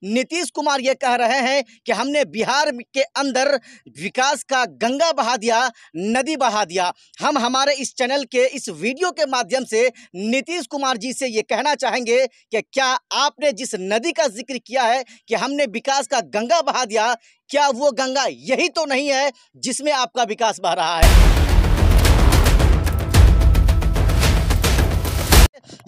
नीतीश कुमार ये कह रहे हैं कि हमने बिहार के अंदर विकास का गंगा बहा दिया, नदी बहा दिया। हम हमारे इस चैनल के इस वीडियो के माध्यम से नीतीश कुमार जी से ये कहना चाहेंगे कि क्या आपने जिस नदी का जिक्र किया है कि हमने विकास का गंगा बहा दिया, क्या वो गंगा यही तो नहीं है जिसमें आपका विकास बह रहा है?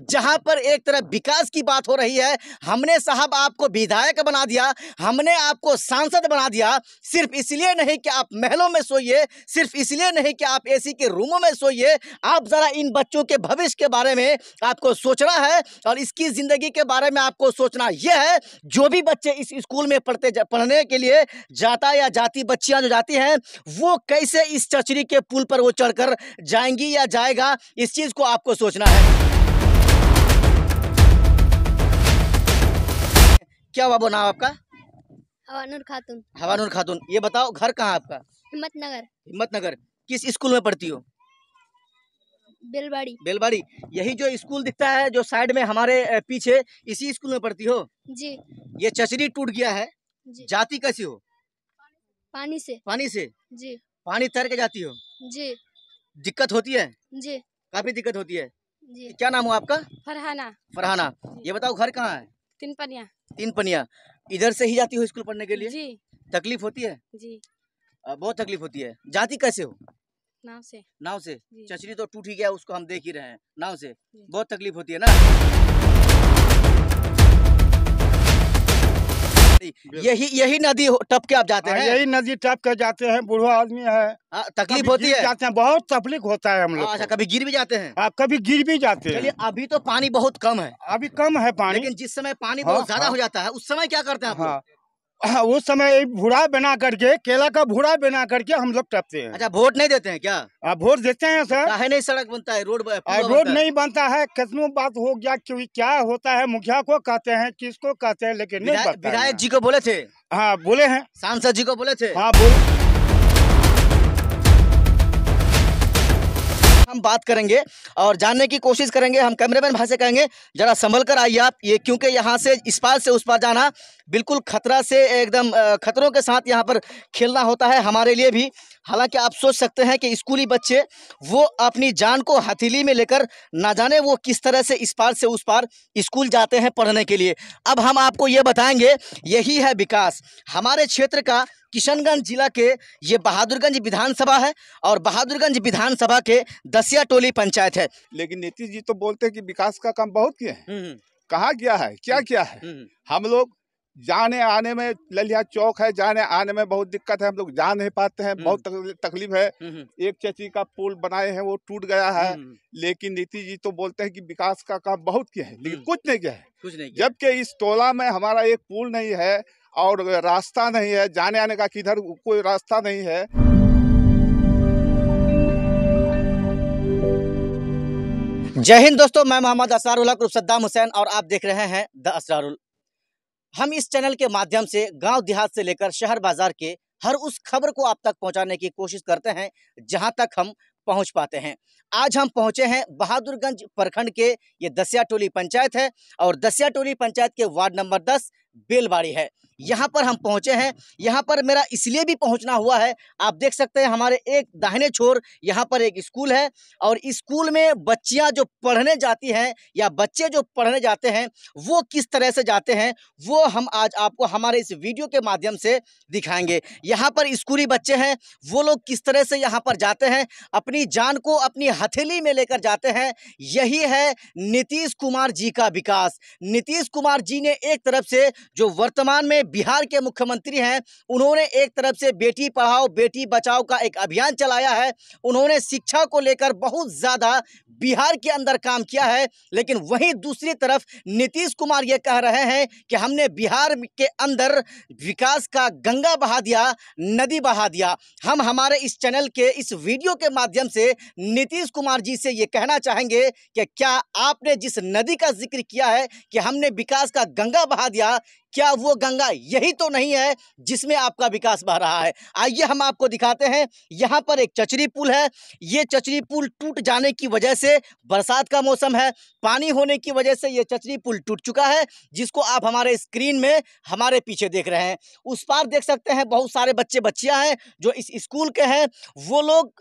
जहां पर एक तरफ विकास की बात हो रही है, हमने साहब आपको विधायक बना दिया, हमने आपको सांसद बना दिया, सिर्फ इसलिए नहीं कि आप महलों में सोइए, सिर्फ इसलिए नहीं कि आप एसी के रूमों में सोइए। आप जरा इन बच्चों के भविष्य के बारे में आपको सोचना है और इसकी जिंदगी के बारे में आपको सोचना यह है। जो भी बच्चे इस स्कूल में पढ़ने के लिए जाता या जाती बच्चियां जो जाती हैं, वो कैसे इस चचरी के पुल पर वो चढ़कर जाएंगी या जाएगा, इस चीज को आपको सोचना है। क्या बाबू नाम आपका? हवानूर खातून। हवानूर खातून। ये बताओ घर कहाँ आपका? हिम्मतनगर। हिम्मतनगर। किस स्कूल में पढ़ती हो? बेलबाड़ी। बेलबाड़ी। यही जो स्कूल दिखता है जो साइड में हमारे पीछे, इसी स्कूल में पढ़ती हो? जी। ये चचरी टूट गया है जी। जाती कैसी हो? पानी से। पानी से? जी। पानी तैर के जाती हो? जी। दिक्कत होती है? जी। काफी दिक्कत होती है। जी। क्या नाम हो आपका? फरहाना। फरहाना। ये बताओ घर कहाँ है? तीन पनिया। तीन पनिया। इधर से ही जाती हो स्कूल पढ़ने के लिए? जी। तकलीफ होती है? जी। बहुत तकलीफ होती है। जाती कैसे हो? नाव से। नाव से? जी। चचरी तो टूट ही गया, उसको हम देख ही रहे हैं। नाव से बहुत तकलीफ होती है ना। यही नदी टप के आप जाते हैं? यही नदी टप के जाते हैं। बूढ़ा आदमी है, तकलीफ होती है? जाते हैं, बहुत तकलीफ होता है हम लोग। अच्छा, कभी गिर भी जाते हैं? आप कभी गिर भी जाते हैं। चलिए, अभी तो पानी बहुत कम है। अभी कम है पानी, लेकिन जिस समय पानी बहुत ज्यादा हो जाता है, उस समय क्या करते हैं आप लोग? उस समय भूरा बना करके, केला का भूरा बना करके हम लोग टपते हैं। अच्छा, वोट नहीं देते हैं क्या? आप वोट देते हैं सर? काहे नहीं सड़क बनता है, रोड नहीं बनता है। कितनों बात हो गया, क्यों क्या होता है, मुखिया को कहते हैं, किसको कहते हैं, लेकिन नहीं बनता है। विधायक जी को बोले थे? हाँ बोले हैं। सांसद जी को बोले थे? हाँ बोले। हम बात करेंगे और जानने की कोशिश करेंगे। हम कैमरामैन भाई से कहेंगे जरा संभल कर आइए आप, ये क्योंकि यहाँ से इस पार से उस पार जाना बिल्कुल खतरा से, एकदम खतरों के साथ यहाँ पर खेलना होता है हमारे लिए भी। हालांकि आप सोच सकते हैं कि स्कूली बच्चे वो अपनी जान को हथेली में लेकर ना जाने वो किस तरह से इस पार से उस पार स्कूल जाते हैं पढ़ने के लिए। अब हम आपको ये बताएंगे, यही है विकास हमारे क्षेत्र का। किशनगंज जिला के ये बहादुरगंज विधानसभा है और बहादुरगंज विधानसभा के दसिया टोली पंचायत है। लेकिन नीतीश जी तो बोलते हैं कि विकास का काम बहुत किया है। कहाँ किया है, क्या किया है? हम लोग जाने आने में, ललिया चौक है, जाने आने में बहुत दिक्कत है। हम लोग जा नहीं पाते हैं, बहुत तकलीफ है। एक चची का पुल बनाए हैं, वो टूट गया है। लेकिन नीतीश जी तो बोलते हैं कि विकास का काम बहुत किया है, लेकिन कुछ नहीं किया है। जबकि इस टोला में हमारा एक पुल नहीं है और रास्ता नहीं है, जाने आने का किधर कोई रास्ता नहीं है। जय हिंद दोस्तों, मैं मोहम्मद असरारुल हक सद्दाम हुसैन और आप देख रहे हैं द असरारुल। हम इस चैनल के माध्यम से गांव देहात से लेकर शहर बाजार के हर उस खबर को आप तक पहुंचाने की कोशिश करते हैं जहां तक हम पहुंच पाते हैं। आज हम पहुंचे हैं बहादुरगंज प्रखंड के ये दसिया टोली पंचायत है और दसिया टोली पंचायत के वार्ड नंबर 10 बेलबाड़ी है। यहाँ पर हम पहुँचे हैं। यहाँ पर मेरा इसलिए भी पहुँचना हुआ है, आप देख सकते हैं हमारे एक दाहिने छोर यहाँ पर एक स्कूल है और स्कूल में बच्चियाँ जो पढ़ने जाती हैं या बच्चे जो पढ़ने जाते हैं वो किस तरह से जाते हैं वो हम आज आपको हमारे इस वीडियो के माध्यम से दिखाएंगे। यहाँ पर स्कूली बच्चे हैं, वो लोग किस तरह से यहाँ पर जाते हैं, अपनी जान को अपनी हथेली में लेकर जाते हैं। यही है नीतीश कुमार जी का विकास। नीतीश कुमार जी ने एक तरफ से जो वर्तमान में बिहार के मुख्यमंत्री हैं, उन्होंने एक तरफ से बेटी पढ़ाओ बेटी बचाओ का एक अभियान चलाया है। उन्होंने शिक्षा को लेकर बहुत ज़्यादा बिहार के अंदर काम किया है। लेकिन वहीं दूसरी तरफ नीतीश कुमार ये कह रहे हैं कि हमने बिहार के अंदर विकास का गंगा बहा दिया, नदी बहा दिया। हम हमारे इस चैनल के इस वीडियो के माध्यम से नीतीश कुमार जी से ये कहना चाहेंगे कि क्या आपने जिस नदी का जिक्र किया है कि हमने विकास का गंगा बहा दिया, क्या वो गंगा यही तो नहीं है जिसमें आपका विकास बह रहा है? आइए हम आपको दिखाते हैं। यहाँ पर एक चचरी पुल है। ये चचरी पुल टूट जाने की वजह से, बरसात का मौसम है, पानी होने की वजह से ये चचरी पुल टूट चुका है, जिसको आप हमारे स्क्रीन में हमारे पीछे देख रहे हैं। उस पार देख सकते हैं बहुत सारे बच्चे बच्चियां हैं जो इस स्कूल के हैं। वो लोग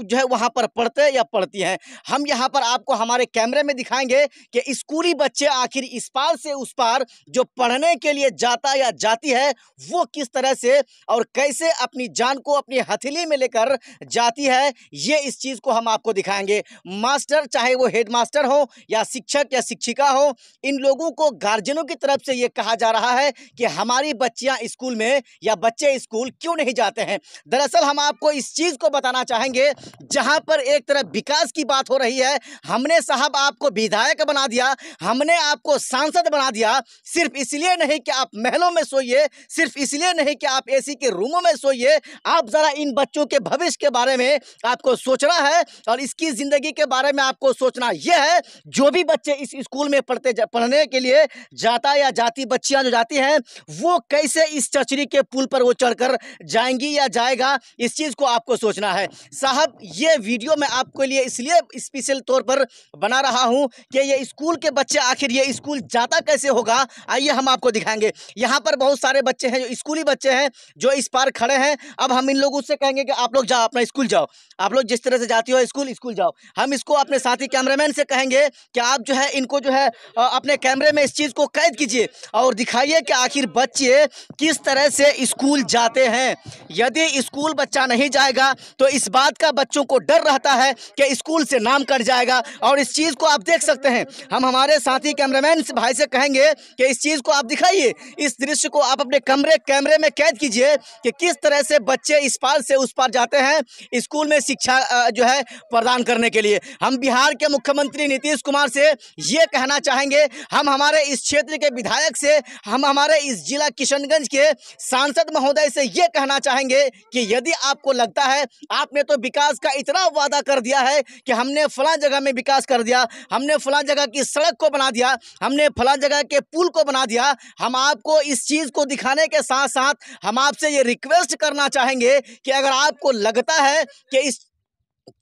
जो है वहाँ पर पढ़ते या पढ़ती हैं। हम यहाँ पर आपको हमारे कैमरे में दिखाएंगे कि स्कूली बच्चे आखिर इस पार से उस पार जो पढ़ने के लिए जाता या जाती है वो किस तरह से और कैसे अपनी जान को अपनी हथेली में लेकर जाती है, ये इस चीज को हम आपको दिखाएंगे। मास्टर, चाहे वो हेडमास्टर हो या शिक्षक या शिक्षिका हो, इन लोगों को गार्जियनों की तरफ से ये कहा जा रहा है कि हमारी बच्चियां स्कूल में या बच्चे स्कूल क्यों नहीं जाते हैं। दरअसल हम आपको इस चीज को बताना चाहेंगे, जहां पर एक तरफ विकास की बात हो रही है, हमने साहब आपको विधायक बना दिया, हमने आपको सांसद बना दिया, सिर्फ इसलिए नहीं कि आप महलों में सोइए, सिर्फ इसलिए नहीं कि आप एसी के रूमों में सोइए। आप जरा इन बच्चों के भविष्य के बारे में आपको सोचना है और इसकी जिंदगी के बारे में आपको सोचना यह है। जो भी बच्चे इस स्कूल में पढ़ने के लिए जाता या जाती बच्चियां जो जाती हैं, वो कैसे इस चचरी के पुल पर वो चढ़कर जाएंगी या जाएगा, इस चीज को आपको सोचना है। साहब, ये वीडियो मैं आपके लिए इसलिए स्पेशल तौर पर बना रहा हूं कि ये स्कूल के बच्चे आखिर ये स्कूल जाता कैसे होगा, आइए हम आपको दिखाएंगे। यहाँ पर बहुत सारे बच्चे हैं जो स्कूली बच्चे हैं जो इस पार खड़े हैं। अब हम इन लोगों से कहेंगे कि आप लोग जाओ, अपना स्कूल जाओ, आप लोग जिस तरह से जाती हो स्कूल जाओ। हम इसको अपने साथी कैमरामैन से कहेंगे कि आप जो है इनको जो है अपने कैमरे में इस चीज़ को कैद कीजिए और दिखाइए कि आखिर बच्चे किस तरह से स्कूल जाते हैं। यदि स्कूल बच्चा नहीं जाएगा तो इस बात का बच्चों को डर रहता है कि स्कूल से नाम कट जाएगा, और इस चीज़ को आप देख सकते हैं। हम हमारे साथी कैमरामैन भाई से कहेंगे कि इस चीज़ को आप दिखाइए, इस दृश्य को आप अपने कैमरे में कैद कीजिए कि किस तरह से बच्चे इस पार से उस पार जाते हैं स्कूल में शिक्षा जो है प्रदान करने के लिए। हम बिहार के मुख्यमंत्री नीतीश कुमार से ये कहना चाहेंगे, हम हमारे इस क्षेत्र के विधायक से, हम हमारे इस जिला किशनगंज के सांसद महोदय से ये कहना चाहेंगे कि यदि आपको लगता है आपने तो विकास का इतना वादा कर दिया है कि हमने फलां जगह में विकास कर दिया, हमने फलां जगह की सड़क को बना दिया, हमने फलां जगह के पुल को बना दिया, हम आपको इस चीज़ को दिखाने के साथ साथ हम आपसे ये रिक्वेस्ट करना चाहेंगे कि अगर आपको लगता है कि इस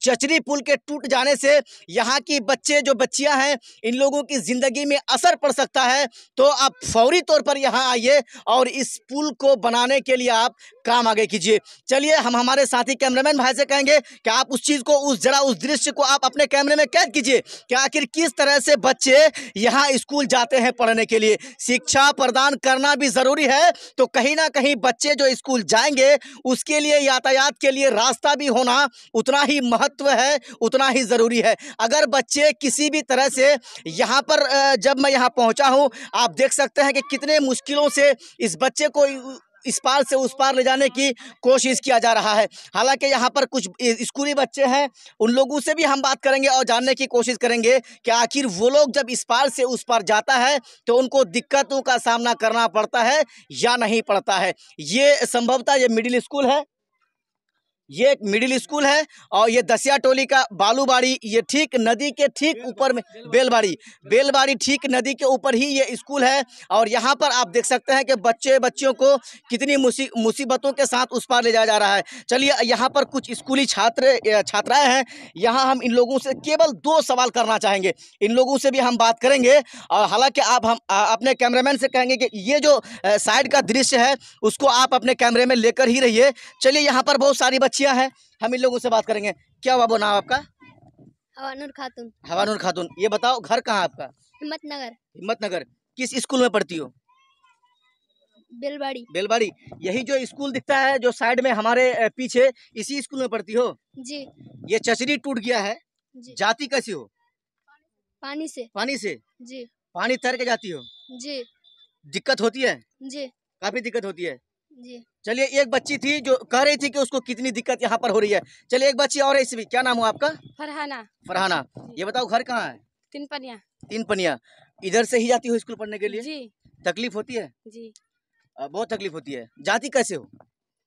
चचरी पुल के टूट जाने से यहाँ की बच्चे जो बच्चियां हैं इन लोगों की ज़िंदगी में असर पड़ सकता है, तो आप फौरी तौर पर यहाँ आइए और इस पुल को बनाने के लिए आप काम आगे कीजिए। चलिए हम हमारे साथी कैमरामैन भाई से कहेंगे कि आप उस चीज़ को उस दृश्य को आप अपने कैमरे में कैद कीजिए कि आखिर किस तरह से बच्चे यहाँ स्कूल जाते हैं पढ़ने के लिए। शिक्षा प्रदान करना भी ज़रूरी है, तो कहीं ना कहीं बच्चे जो स्कूल जाएंगे उसके लिए यातायात के लिए रास्ता भी होना उतना ही महत्व है, उतना ही ज़रूरी है। अगर बच्चे किसी भी तरह से यहाँ पर जब मैं यहाँ पहुँचा हूँ, आप देख सकते हैं कि कितने मुश्किलों से इस बच्चे को इस पार से उस पार ले जाने की कोशिश किया जा रहा है। हालांकि यहाँ पर कुछ स्कूली बच्चे हैं, उन लोगों से भी हम बात करेंगे और जानने की कोशिश करेंगे कि आखिर वो लोग जब इस पार से उस पार जाता है तो उनको दिक्कतों का सामना करना पड़ता है या नहीं पड़ता है। ये संभवतः ये मिडिल स्कूल है, ये एक मिडिल स्कूल है और ये दसिया टोली का बालूबाड़ी, ये ठीक नदी के ठीक ऊपर में बेलबाड़ी ठीक नदी के ऊपर ही ये स्कूल है। और यहाँ पर आप देख सकते हैं कि बच्चियों को कितनी मुसीबतों के साथ उस पार ले जाया जा रहा है। चलिए यहाँ पर कुछ स्कूली छात्राएं हैं, यहाँ हम इन लोगों से केवल 2 सवाल करना चाहेंगे, इन लोगों से भी हम बात करेंगे। और हालांकि आप हम अपने कैमरामैन से कहेंगे कि ये जो साइड का दृश्य है उसको आप अपने कैमरे में लेकर ही रहिए। चलिए यहाँ पर बहुत सारी बच्चियां हैं, हम इन लोगों से बात करेंगे। क्या हुआ, वो नाम आपका? हवानूर खातून। हवानूर खातून। ये बताओ घर कहाँ है आपका? हिम्मतनगर। हिम्मतनगर। किस स्कूल में पढ़ती हो? बेलबाड़ी। यही जो स्कूल दिखता है जो साइड में हमारे पीछे, इसी स्कूल में पढ़ती हो? जी। ये चचरी टूट गया है जी। जाती कैसी हो? पानी से। जी। पानी तैर के जाती हो? जी। दिक्कत होती है? जी। काफी दिक्कत होती है। जी। चलिए एक बच्ची थी जो कह रही थी कि उसको कितनी दिक्कत यहाँ पर हो रही है। चलिए एक बच्ची और है, इसमें क्या नाम हुआ आपका? फरहाना। ये बताओ घर कहाँ है? तीन पनिया। इधर से ही जाती हो स्कूल पढ़ने के लिए? जी। तकलीफ होती है? जी। बहुत तकलीफ होती है। जाती कैसे हो?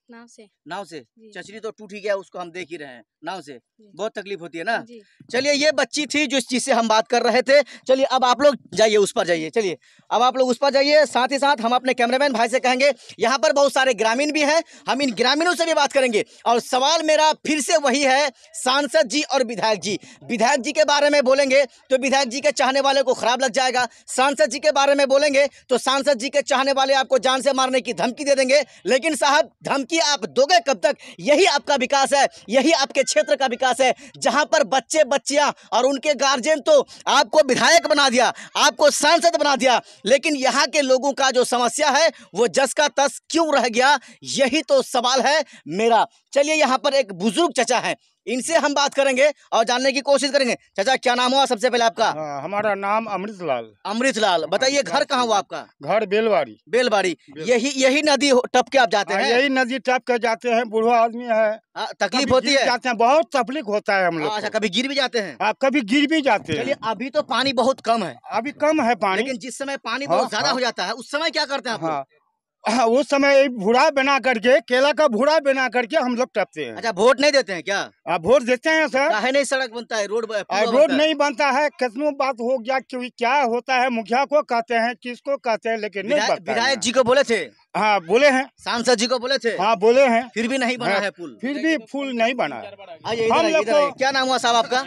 नाव से। नाव से? जी। चचरी तो टूट ही गया, उसको हम देख ही रहे हैं। नाव से जी। बहुत तकलीफ होती है ना? जी। चलिए, ये बच्ची थी जो इस चीज से हम बात कर रहे थे। चलिए अब आप लोग जाइए, उस पर जाइए। चलिए अब आप लोग उस पर जाइए। साथ ही साथ हम अपने कैमरामैन भाई से कहेंगे, यहाँ पर बहुत सारे ग्रामीण भी हैं, हम इन ग्रामीणों से भी बात करेंगे। और सवाल मेरा फिर से वही है, सांसद जी और विधायक जी। विधायक जी के बारे में बोलेंगे तो विधायक जी के चाहने वाले को खराब लग जाएगा, सांसद जी के बारे में बोलेंगे तो सांसद जी के चाहने वाले आपको जान से मारने की धमकी दे देंगे। लेकिन साहब, धमकी आप दोगे कब तक? यही आपका विकास है, यही आपके क्षेत्र का विकास है, जहां पर बच्चे बच्चियां और उनके गार्जियन तो आपको विधायक बना दिया, आपको सांसद बना दिया, लेकिन यहाँ के लोगों का जो समस्या है वो जस का तस क्यों रह गया, यही तो सवाल है मेरा। चलिए, यहाँ पर एक बुजुर्ग चचा है, इनसे हम बात करेंगे और जानने की कोशिश करेंगे। चाचा, क्या नाम हुआ सबसे पहले आपका? हमारा नाम अमृतलाल। अमृतलाल। बताइए, घर कहाँ हुआ आपका? घर बेलवाड़ी। बेलवाड़ी। यही नदी टप के आप जाते हैं? यही नदी टप के जाते हैं। बूढ़ा आदमी है, तकलीफ होती है? जाते हैं, बहुत तकलीफ होता है हम लोग। अच्छा, कभी गिर भी जाते हैं? कभी गिर भी जाते हैं। चलिए, अभी तो पानी बहुत कम है, अभी कम है पानी, लेकिन जिस समय पानी बहुत ज्यादा हो जाता है उस समय क्या करते हैं आप लोग? उस समय भूरा बना करके, केला का भूरा बना करके हम लोग टपते हैं। अच्छा, वोट नहीं देते हैं क्या? वोट देते हैं सर। काहे नहीं सड़क बनता है, रोड नहीं बनता है? कितनो बात हो गया, क्यों क्या होता है, मुखिया को कहते हैं, किसको कहते हैं, लेकिन नहीं बनता है। विधायक जी को बोले थे? हाँ बोले हैं। सांसद जी को बोले थे? हाँ बोले हैं, फिर भी नहीं बना है पुल? फिर भी पुल नहीं बना है। आइए इधर आइए। क्या नाम हुआ साहब आपका?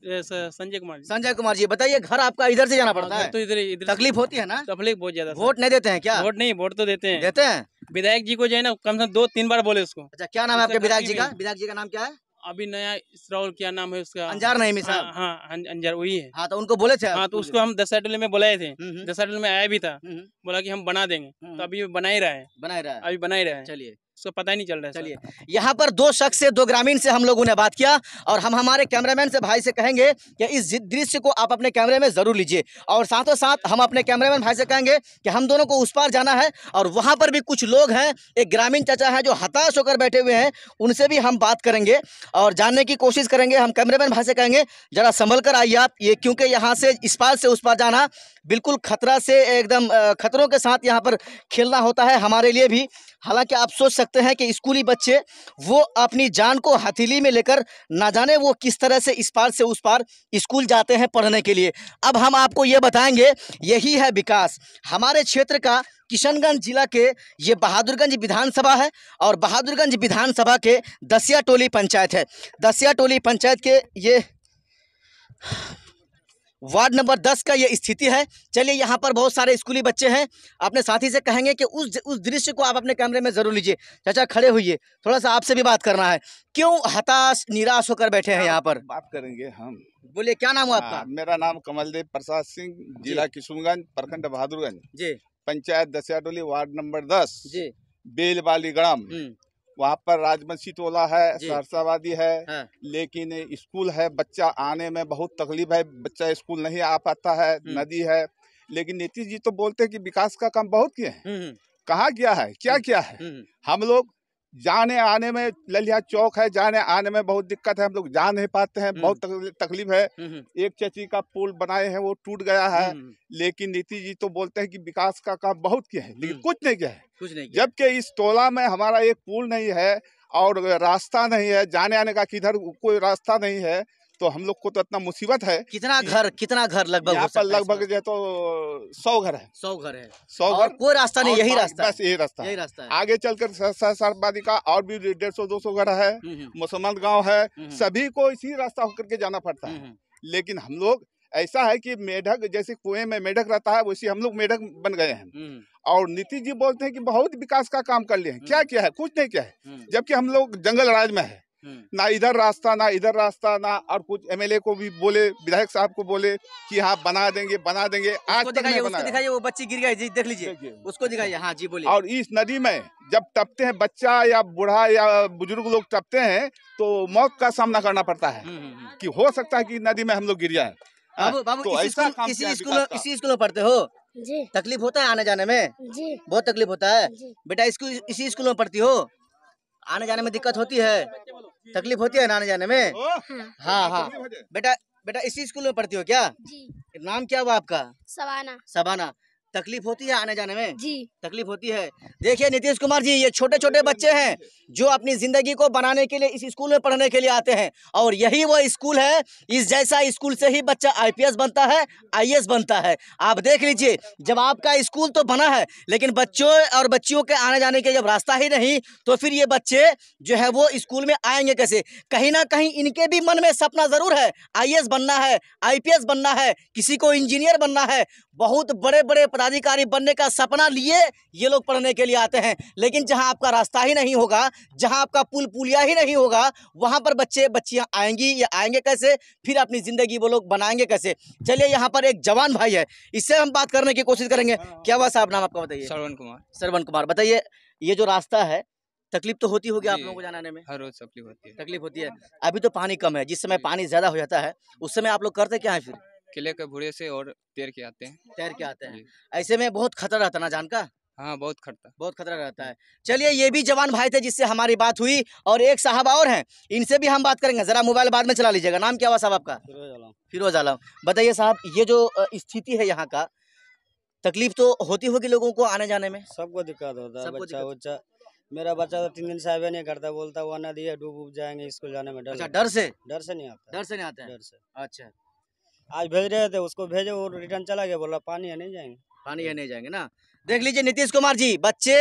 संजय कुमार। संजय कुमार जी। बताइए, घर आपका इधर से जाना पड़ता है? तो इधर तकलीफ होती है ना? तकलीफ बहुत ज्यादा। वोट नहीं देते हैं क्या? वोट तो देते हैं। देते हैं? विधायक जी को जो है ना, कम से कम 2-3 बार बोले उसको। अच्छा, क्या नाम है आपके विधायक जी का? विधायक जी का नाम क्या है? अभी नया इसराउल, क्या नाम है उसका? अंजार नहीं साहब? हाँ, अंजार वही है। हाँ, तो उनको बोले थे? हाँ, तो उसको हम दशहरा में बुलाए थे, दशहरा में आया भी था, हम्म। बोला कि हम बना देंगे, तो अभी बना ही रहा है। अभी बना ही रहा है। चलिए, उसको पता ही नहीं चल रहा है। चलिए, यहाँ पर दो शख्स से, दो ग्रामीण से हम लोगों ने बात किया और हम हमारे कैमरामैन से भाई से कहेंगे कि इस दृश्य को आप अपने कैमरे में जरूर लीजिए। और साथों साथ हम अपने कैमरामैन भाई से कहेंगे कि हम दोनों को उस पार जाना है और वहाँ पर भी कुछ लोग हैं, एक ग्रामीण चाचा है जो हताश होकर बैठे हुए हैं, उनसे भी हम बात करेंगे और जानने की कोशिश करेंगे। हम कैमरामैन भाई से कहेंगे, जरा संभल कर आइए आप, ये क्योंकि यहाँ से इस पार से उस पार जाना बिल्कुल खतरा से, एकदम खतरों के साथ यहाँ पर खेलना होता है हमारे लिए भी। हालांकि आप सोच सकते हैं कि स्कूली बच्चे वो अपनी जान को हथेली में लेकर ना जाने वो किस तरह से इस पार से उस पार स्कूल जाते हैं पढ़ने के लिए। अब हम आपको ये बताएंगे, यही है विकास हमारे क्षेत्र का। किशनगंज जिला के ये बहादुरगंज विधानसभा है और बहादुरगंज विधानसभा के दसिया टोली पंचायत है। दसिया टोली पंचायत के ये वार्ड नंबर 10 का ये स्थिति है। चलिए, यहाँ पर बहुत सारे स्कूली बच्चे हैं, अपने साथी से कहेंगे कि उस दृश्य को आप अपने कैमरे में जरूर लीजिए। चाचा खड़े हुइए, थोड़ा सा आपसे भी बात करना है। क्यों हताश निराश होकर बैठे हैं यहाँ पर? बात करेंगे हम। बोलिए, क्या नाम हुआ आपका? मेरा नाम कमलदेव प्रसाद सिंह, जिला किशनगंज, प्रखंड बहादुरगंज जी, पंचायत दसिया टोली, वार्ड नंबर 10 जी, बेलवाली ग्राम। वहाँ पर राजवंशी टोला है, सहरसावादी है, लेकिन स्कूल है, बच्चा आने में बहुत तकलीफ है, बच्चा स्कूल नहीं आ पाता है, नदी है। लेकिन नीतीश जी तो बोलते हैं कि विकास का काम बहुत किए हैं। कहाँ किया है, क्या किया है? हम लोग जाने आने में, ललिया चौक है, जाने आने में बहुत दिक्कत है, हम लोग जा नहीं पाते हैं, बहुत तकलीफ है। एक चची का पुल बनाए हैं, वो टूट गया है, लेकिन नीतीश जी तो बोलते हैं कि विकास का काम बहुत किया है, लेकिन कुछ नहीं किया है। जबकि इस टोला में हमारा एक पुल नहीं है और रास्ता नहीं है, जाने आने का किधर कोई रास्ता नहीं है, तो हम लोग को तो इतना मुसीबत है। कितना घर लगभग यहाँ पर? लगभग जो तो 100 घर है। 100 घर है। 100 घर, कोई रास्ता नहीं, यही रास्ता, बस यही रास्ता है। आगे चलकर सहरसाबादी का और भी 150-200 घर है, मुसलमान गांव है, सभी को इसी रास्ता होकर के जाना पड़ता है। लेकिन हम लोग ऐसा है कि मेढक, जैसे कुएं में मेढक रहता है, वैसे हम लोग मेढक बन गए हैं। और नीतीश जी बोलते हैं कि बहुत विकास का काम कर लिए हैं। क्या किया है? कुछ नहीं किया है, जबकि हम लोग जंगल राज में है, ना इधर रास्ता ना इधर रास्ता ना। और कुछ एमएलए को भी बोले, विधायक साहब को बोले कि हाँ बना देंगे। आज तक नहीं बनाया। दिखाइए, वो बच्ची गिर गई जी, देख लीजिए, उसको दिखाइए। हाँ जी बोलिए। और इस नदी में जब टपते हैं, बच्चा या बूढ़ा या बुजुर्ग लोग टपते हैं, तो मौत का सामना करना पड़ता है कि हो सकता है कि नदी में हम लोग गिर जाए। बाबू, तो इसी स्कूल में पढ़ते हो जी? तकलीफ होता है आने जाने में? जी, बहुत तकलीफ होता है बेटा। इसी स्कूल में पढ़ती हो? आने जाने में दिक्कत होती है, तकलीफ होती है आने जाने में? हाँ। बेटा इसी स्कूल में पढ़ती हो क्या? जी। नाम क्या हुआ आपका? सवाना। सबाना। तकलीफ होती है आने जाने में? जी। तकलीफ होती है। देखिए नीतीश कुमार जी, ये छोटे छोटे बच्चे हैं जो अपनी जिंदगी को बनाने के लिए इस स्कूल में पढ़ने के लिए आते हैं, और यही वो स्कूल है, इस जैसा स्कूल से ही बच्चा आईपीएस बनता है, आईएएस बनता है। आप देख लीजिए, जब आपका स्कूल तो बना है लेकिन बच्चों और बच्चियों के आने जाने के जब रास्ता ही नहीं, तो फिर ये बच्चे जो है वो स्कूल में आएंगे कैसे? कहीं ना कहीं इनके भी मन में सपना जरूर है, आईएएस बनना है, आईपीएस बनना है, किसी को इंजीनियर बनना है, बहुत बड़े बड़े पदाधिकारी बनने का सपना लिए ये लोग पढ़ने के लिए आते हैं। लेकिन जहां आपका रास्ता ही नहीं होगा, जहां आपका पुल पुलिया ही नहीं होगा, वहां पर बच्चे बच्चियां आएंगी या आएंगे कैसे? फिर अपनी जिंदगी वो लोग बनाएंगे कैसे? चलिए यहाँ पर एक जवान भाई है, इससे हम बात करने की कोशिश करेंगे। क्या हुआ साहब, नाम आपका बताइए? श्रवण कुमार। श्रवण कुमार, बताइए ये जो रास्ता है, तकलीफ तो होती होगी आप लोगों को जाने आने में? हर रोज तकलीफ होती है। तकलीफ होती है। अभी तो पानी कम है, जिस समय पानी ज्यादा हो जाता है उस समय आप लोग करते क्या है फिर? किले के भूरे से और तैर के आते हैं। तैर के आते हैं। ऐसे में बहुत खतरा रहता ना जान का? हाँ, बहुत खतरा। बहुत खतरा रहता है। चलिए, ये भी जवान भाई थे जिससे हमारी बात हुई, और एक साहब और हैं, इनसे भी हम बात करेंगे। जरा मोबाइल बाद में चला लीजिएगा। नाम क्या हुआ साहब आपका? फिरोज आलम। बताइए साहब, ये जो स्थिति है यहाँ का, तकलीफ तो होती होगी लोगों को आने जाने में? सबको दिक्कत होता है। सबको बच्चा दिक्कत। बच्चा मेरा बच्चा तो 3 दिन से आवे नहीं करता, बोलता वो नदी है, डूब जाएंगे, स्कूल जाने में डर अच्छा, लगता है। डर से? डर से नहीं आता। डर से नहीं आता है? डर से। अच्छा, आज भेज रहे थे, उसको भेजे, वो रिटर्न चला गया, बोला पानी है नहीं जाएंगे। पानी है नहीं जाएंगे ना। देख लीजिए नीतीश कुमार जी, बच्चे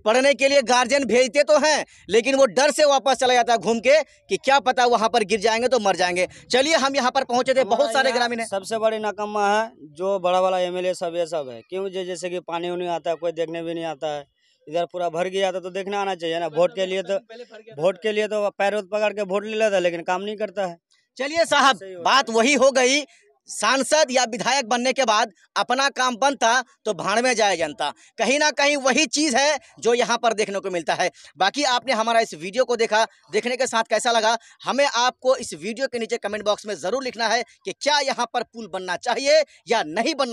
पढ़ने के लिए गार्जियन भेजते तो हैं, लेकिन वो डर से वापस चला जाता है घूम के कि क्या पता वहां पर गिर जाएंगे तो मर जाएंगे। चलिए, हम यहाँ पर पहुंचे थे, बहुत सारे ग्रामीण हैं। सबसे बड़ी नाकामा है जो बड़ा बड़ा एमएलए सब ये सब है। क्यों? जैसे कि पानी उनी आता है, कोई देखने भी नहीं आता है। इधर पूरा भर गया था तो देखना आना चाहिए ना। वोट के लिए तो पैर पकड़ के वोट ले लेता है, लेकिन काम नहीं करता है। चलिए साहब, बात वही हो गई, सांसद या विधायक बनने के बाद अपना काम बनता तो भाड़ में जाए जनता। कहीं ना कहीं वही चीज है जो यहाँ पर देखने को मिलता है। बाकी आपने हमारा इस वीडियो को देखा, देखने के साथ कैसा लगा, हमें आपको इस वीडियो के नीचे कमेंट बॉक्स में जरूर लिखना है कि क्या यहाँ पर पुल बनना चाहिए या नहीं बनना